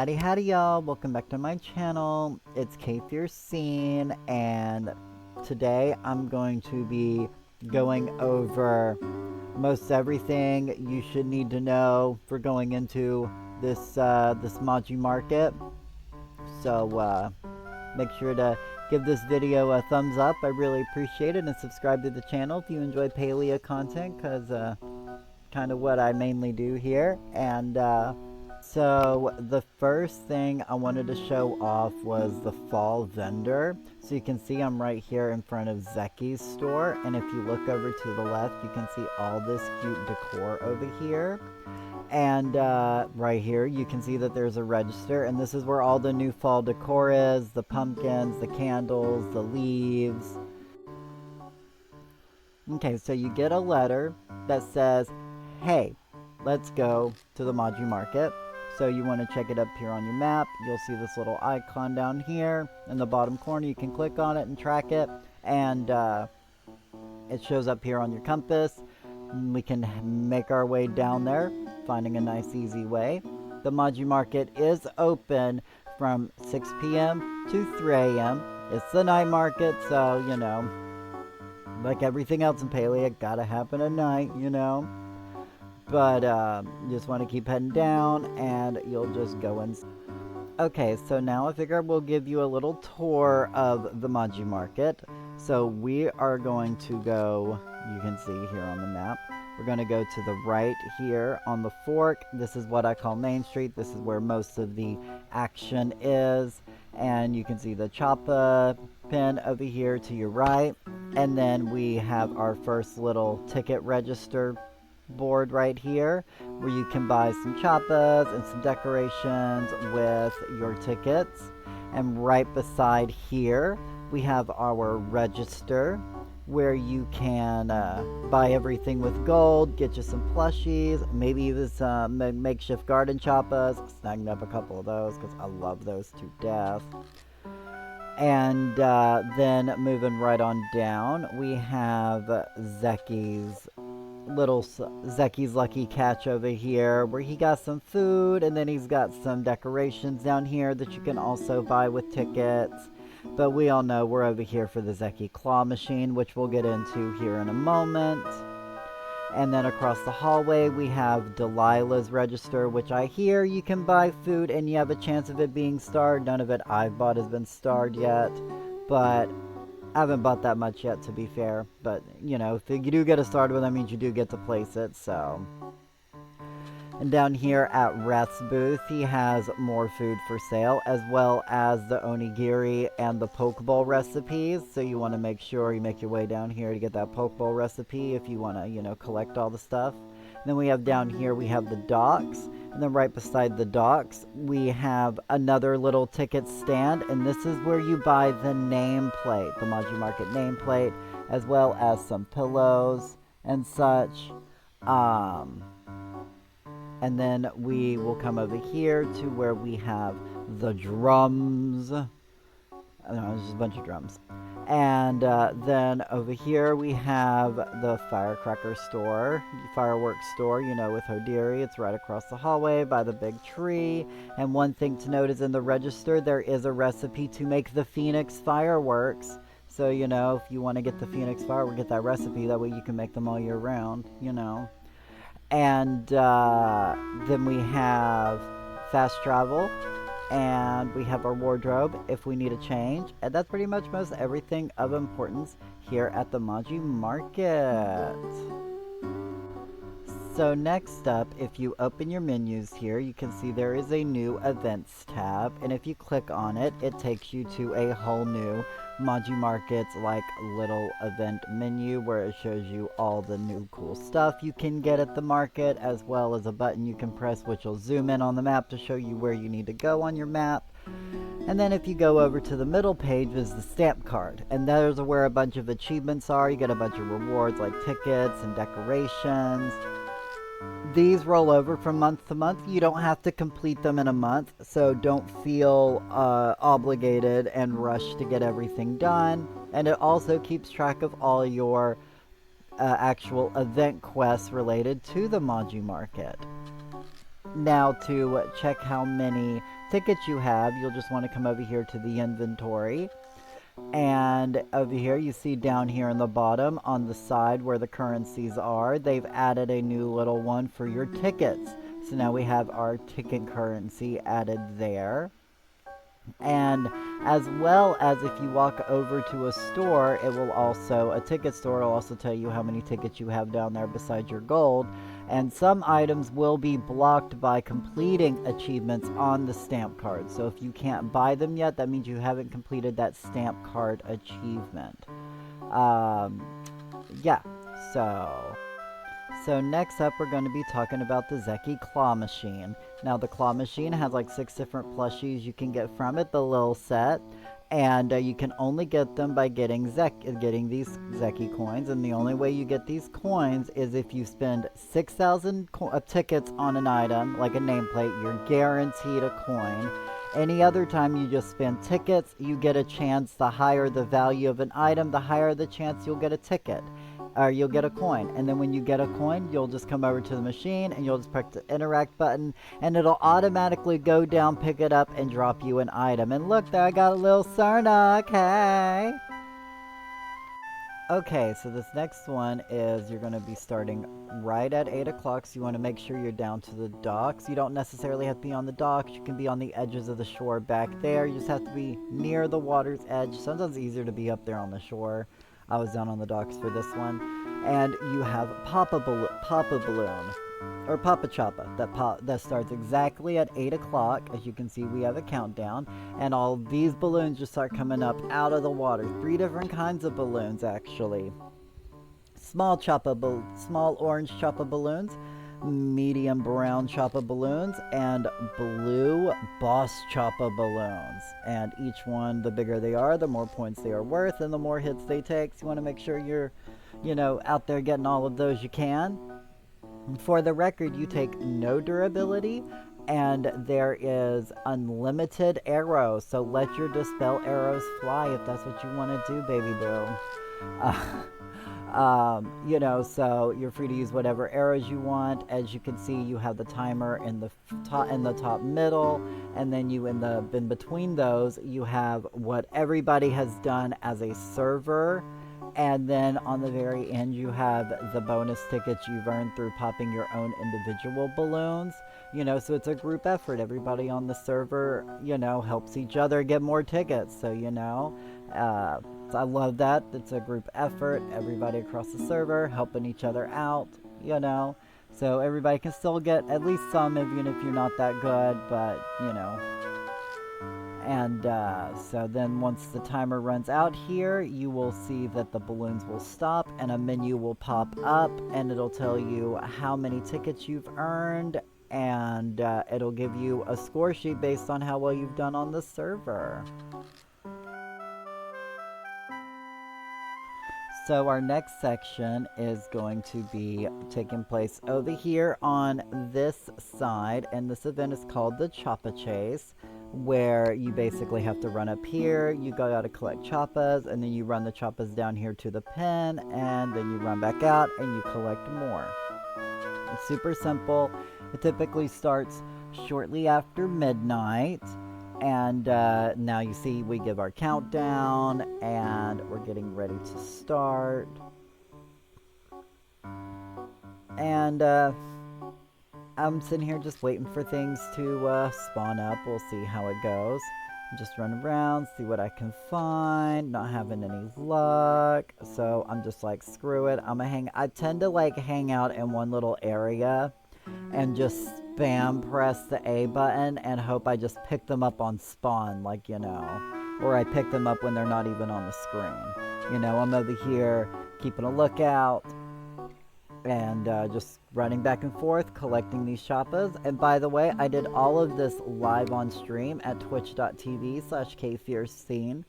Howdy y'all, welcome back to my channel. It's Scene, and today I'm going to be going over most everything you should need to know for going into this Maji market. So make sure to give this video a thumbs up, I really appreciate it, and subscribe to the channel if you enjoy Palia content, because kind of what I mainly do here. And so the first thing I wanted to show off was the fall vendor. So you can see I'm right here in front of Zekis store, and if you look over to the left, you can see all this cute decor over here. And right here you can see that there's a register, and this is where all the new fall decor is: the pumpkins, the candles, the leaves. Okay, so you get a letter that says, hey, let's go to the Maji market. So you want to check it up here on your map. You'll see this little icon down here in the bottom corner. You can click on it and track it, and it shows up here on your compass. We can make our way down there, finding a nice easy way. The Maji market is open from 6 p.m. to 3 a.m. It's the night market, so you know, like everything else in Palia, it gotta happen at night, you know. But you just want to keep heading down, and you'll just go in. Okay, so now I figure we'll give you a little tour of the Maji market. So we are going to go, you can see here on the map, we're going to go to the right here on the fork. This is what I call Main Street. This is where most of the action is. And you can see the Chapaa pin over here to your right. And then we have our first little ticket register board right here, where you can buy some chappas and some decorations with your tickets. And right beside here we have our register, where you can buy everything with gold, get you some plushies, maybe even some makeshift garden chappas. Snagged up a couple of those because I love those to death. And then moving right on down, we have Zekis' Lucky Catch over here, where he got some food, and then he's got some decorations down here that you can also buy with tickets. But we all know we're over here for the Zeki claw machine, which we'll get into here in a moment. And then across the hallway we have Delilah's register, which I hear you can buy food and you have a chance of it being starred. None of it I've bought has been starred yet, but I haven't bought that much yet, to be fair. But you know, if you do get a starred one, that means you do get to place it. So, and down here at Reth's booth, he has more food for sale, as well as the onigiri and the poke bowl recipes. So you want to make sure you make your way down here to get that poke bowl recipe if you want to, you know, collect all the stuff. And then we have down here, we have the docks. And then right beside the docks, we have another little ticket stand. And this is where you buy the nameplate, the Maji Market nameplate, as well as some pillows and such. And then we will come over here to where we have the drums. I don't know, it's just a bunch of drums. And then over here we have the firecracker store, fireworks store, you know, with Hodiri. It's right across the hallway by the big tree. And one thing to note is in the register, there is a recipe to make the Phoenix fireworks. So, you know, if you want to get the Phoenix fireworks, get that recipe. That way you can make them all year round, you know. And then we have fast travel, and we have our wardrobe if we need a change. And that's pretty much most everything of importance here at the Maji Market. So next up, if you open your menus here, you can see there is a new events tab, and if you click on it, it takes you to a whole new Maji Market's like little event menu, where it shows you all the new cool stuff you can get at the market, as well as a button you can press which will zoom in on the map to show you where you need to go on your map. And then if you go over to the middle page is the stamp card, and there's where a bunch of achievements are. You get a bunch of rewards like tickets and decorations. These roll over from month to month. You don't have to complete them in a month, so don't feel obligated and rushed to get everything done. And it also keeps track of all your actual event quests related to the Maji Market. Now, to check how many tickets you have, you'll just want to come over here to the inventory. And over here, you see down here in the bottom on the side where the currencies are, they've added a new little one for your tickets. So now we have our ticket currency added there. And as well as if you walk over to a store, it will also, a ticket store will also tell you how many tickets you have down there besides your gold. And some items will be blocked by completing achievements on the stamp card. So if you can't buy them yet, that means you haven't completed that stamp card achievement. Yeah, so next up, we're going to be talking about the Zeki claw machine. Now, the claw machine has like 6 different plushies you can get from it, the little set. And you can only get them by getting these Zeki coins. And the only way you get these coins is if you spend 6,000 tickets on an item, like a nameplate, you're guaranteed a coin. Any other time you just spend tickets, you get a chance. The higher the value of an item, the higher the chance you'll get a ticket. Or you'll get a coin. And then when you get a coin, you'll just come over to the machine and you'll just press the interact button and it'll automatically go down, pick it up, and drop you an item. And look there, I got a little Sarnak, hey! Okay, so this next one is you're going to be starting right at 8 o'clock, so you want to make sure you're down to the docks. You don't necessarily have to be on the docks, you can be on the edges of the shore back there. You just have to be near the water's edge. Sometimes it's easier to be up there on the shore. I was down on the docks for this one. And you have Pop-A-Balloon, or Pop-A-Chapaa, that starts exactly at 8 o'clock. As you can see, we have a countdown. And all these balloons just start coming up out of the water. 3 different kinds of balloons, actually. Small orange Chapaa balloons, medium brown Chapaa balloons, and blue Boss Chapaa balloons. And each one, the bigger they are, the more points they are worth, and the more hits they take. So you want to make sure you're, out there getting all of those you can. For the record, you take no durability, and there is unlimited arrows. So let your dispel arrows fly if that's what you want to do, baby boo. So you're free to use whatever arrows you want. As you can see, you have the timer in the top middle, and then in between those, you have what everybody has done as a server, and then on the very end, you have the bonus tickets you've earned through popping your own individual balloons. So it's a group effort. Everybody on the server, helps each other get more tickets. So, I love that. It's a group effort. Everybody across the server helping each other out, So everybody can still get at least some, even if you're not that good, but, And so then once the timer runs out here, you will see that the balloons will stop and a menu will pop up and it'll tell you how many tickets you've earned, and it'll give you a score sheet based on how well you've done on the server. So our next section is going to be taking place over here on this side, and this event is called the Chapaa Chase, where you basically have to run up here, you go out to collect Chappas, and then you run the Chappas down here to the pen, and then you run back out and you collect more. It's super simple. It typically starts shortly after midnight. And now you see we give our countdown and we're getting ready to start. And I'm sitting here just waiting for things to spawn up. We'll see how it goes. Just run around, see what I can find. Not having any luck. So I'm just like, screw it. I tend to hang out in one little area and just spam press the A button and hope I just pick them up on spawn, or I pick them up when they're not even on the screen. I'm over here keeping a lookout and just running back and forth collecting these Chappas. And by the way, I did all of this live on stream at twitch.tv/kfiercescene.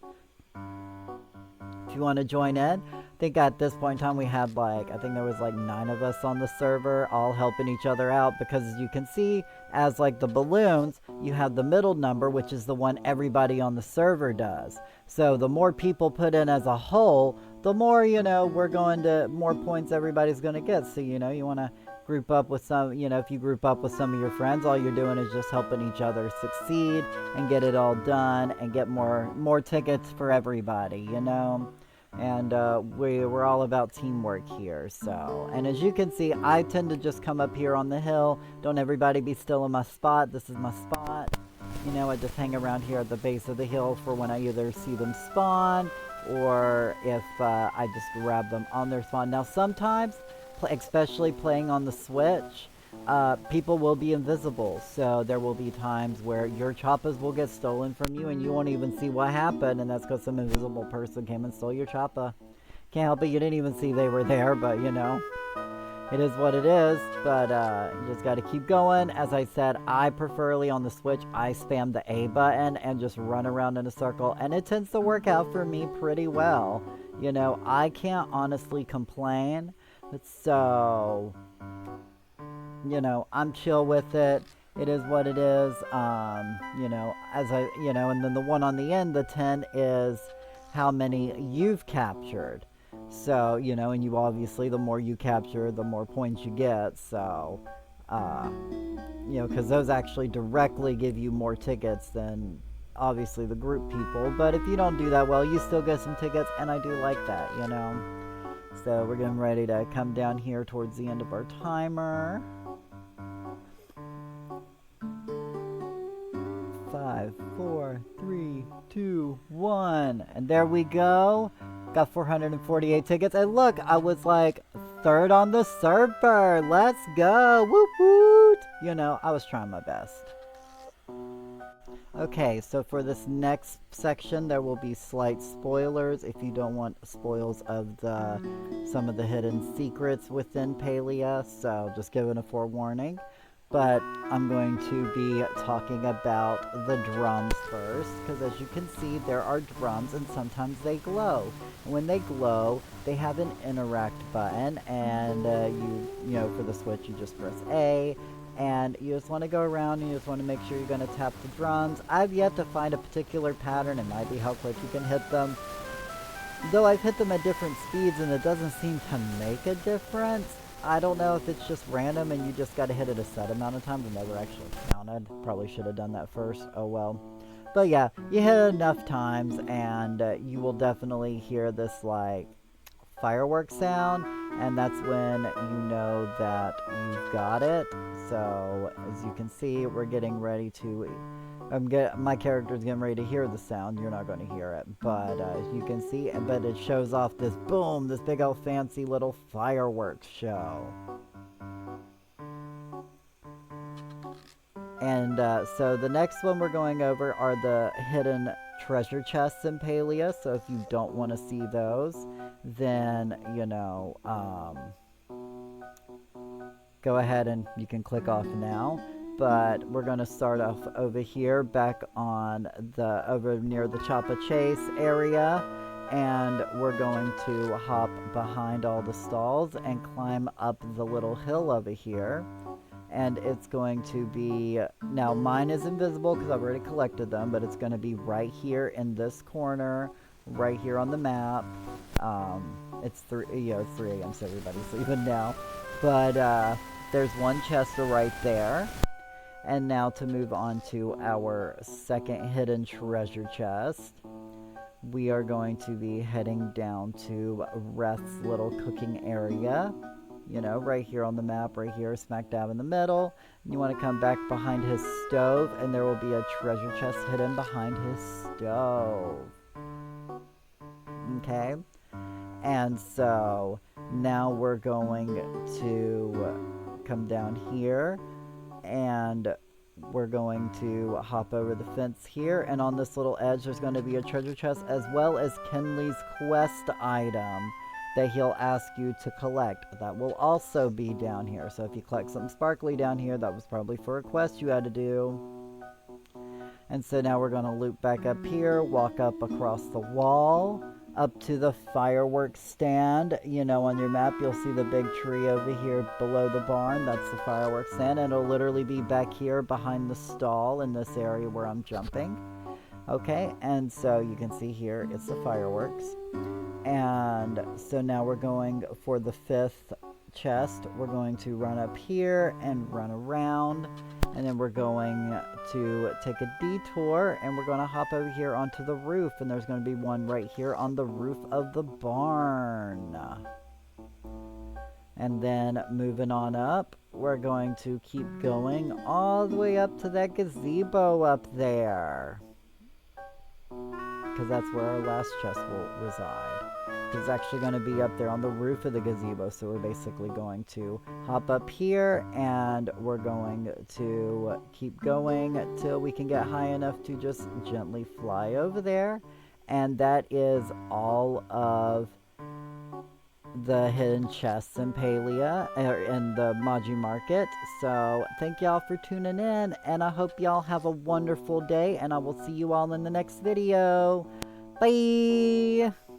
If you want to join in, I think at this point in time we had I think there was 9 of us on the server, all helping each other out, because as you can see, as the balloons, you have the middle number, which is the one everybody on the server does. So the more people put in as a whole, the more, more points everybody's going to get. So, you want to group up with some, if you group up with some of your friends, all you're doing is just helping each other succeed and get it all done and get more tickets for everybody, And we're all about teamwork here. So, and as you can see, I tend to just come up here on the hill. Don't everybody be still in my spot. This is my spot. I just hang around here at the base of the hill for when I either see them spawn or if I just grab them on their spawn. Now sometimes, especially playing on the Switch, people will be invisible. So there will be times where your Chappas will get stolen from you and you won't even see what happened, and that's because some invisible person came and stole your Chappa. Can't help it, you didn't even see they were there, but it is what it is. But you just got to keep going. As I said, I preferably on the Switch, I spam the A button and just run around in a circle, and it tends to work out for me pretty well. I can't honestly complain. So, I'm chill with it. It is what it is. And then the one on the end, the 10, is how many you've captured. So, and you obviously, the more you capture, the more points you get. So, because those actually directly give you more tickets than obviously the group people. But if you don't do that well, you still get some tickets, and I do like that, So we're getting ready to come down here towards the end of our timer. 5, 4, 3, 2, 1. And there we go. Got 448 tickets. And look, I was like 3rd on the server. Let's go. Woot woot. I was trying my best. Okay, so for this next section, there will be slight spoilers if you don't want spoils of some of the hidden secrets within Palia, so just giving a forewarning. But I'm going to be talking about the drums first, because as you can see, there are drums and sometimes they glow. And when they glow, they have an interact button, and for the Switch, you just press A. And you just want to go around and you just want to make sure you're going to tap the drums. I've yet to find a particular pattern. It might be how quick you can hit them. Though I've hit them at different speeds and it doesn't seem to make a difference. I don't know if it's just random and you just got to hit it a set amount of times. It never actually counted. Probably should have done that first. Oh well. But yeah, you hit it enough times and you will definitely hear this like fireworks sound, and that's when you know that you've got it. So as you can see, we're getting ready to my character's getting ready to hear the sound. You're not going to hear it, but as you can see, but it shows off this boom, this big old fancy little fireworks show. And so the next one we're going over are the hidden treasure chests in Palia. So if you don't want to see those, then go ahead and you can click off now. But we're going to start off over here, back on over near the Chapaa Chase area, and we're going to hop behind all the stalls and climb up the little hill over here. And it's going to be, now mine is invisible because I've already collected them, but it's going to be right here in this corner, right here on the map. It's 3 a.m. so everybody's leaving now. But there's one chest right there. And now to move on to our second hidden treasure chest, we are going to be heading down to Reth's little cooking area. Right here on the map, right here, smack dab in the middle. And you want to come back behind his stove, and there will be a treasure chest hidden behind his stove. Okay? And so, now we're going to come down here, and we're going to hop over the fence here, and on this little edge, there's going to be a treasure chest, as well as Kenley's quest item that he'll ask you to collect. That will also be down here. So if you collect something sparkly down here, that was probably for a quest you had to do. And so now we're going to loop back up here, walk up across the wall, up to the fireworks stand. On your map, you'll see the big tree over here below the barn. That's the fireworks stand, and it'll literally be back here behind the stall in this area where I'm jumping. Okay, and so you can see here, it's the fireworks. And so now we're going for the 5th chest, we're going to run up here and run around. And then we're going to take a detour, and we're going to hop over here onto the roof. And there's going to be one right here on the roof of the barn. And then moving on up, we're going to keep going all the way up to that gazebo up there. Because that's where our last chest will reside. It's actually going to be up there on the roof of the gazebo, so we're basically going to hop up here, and we're going to keep going till we can get high enough to just gently fly over there. And that is all of the hidden chests in Palia, in the Maji market. So thank y'all for tuning in, and I hope y'all have a wonderful day, and I will see you all in the next video. Bye!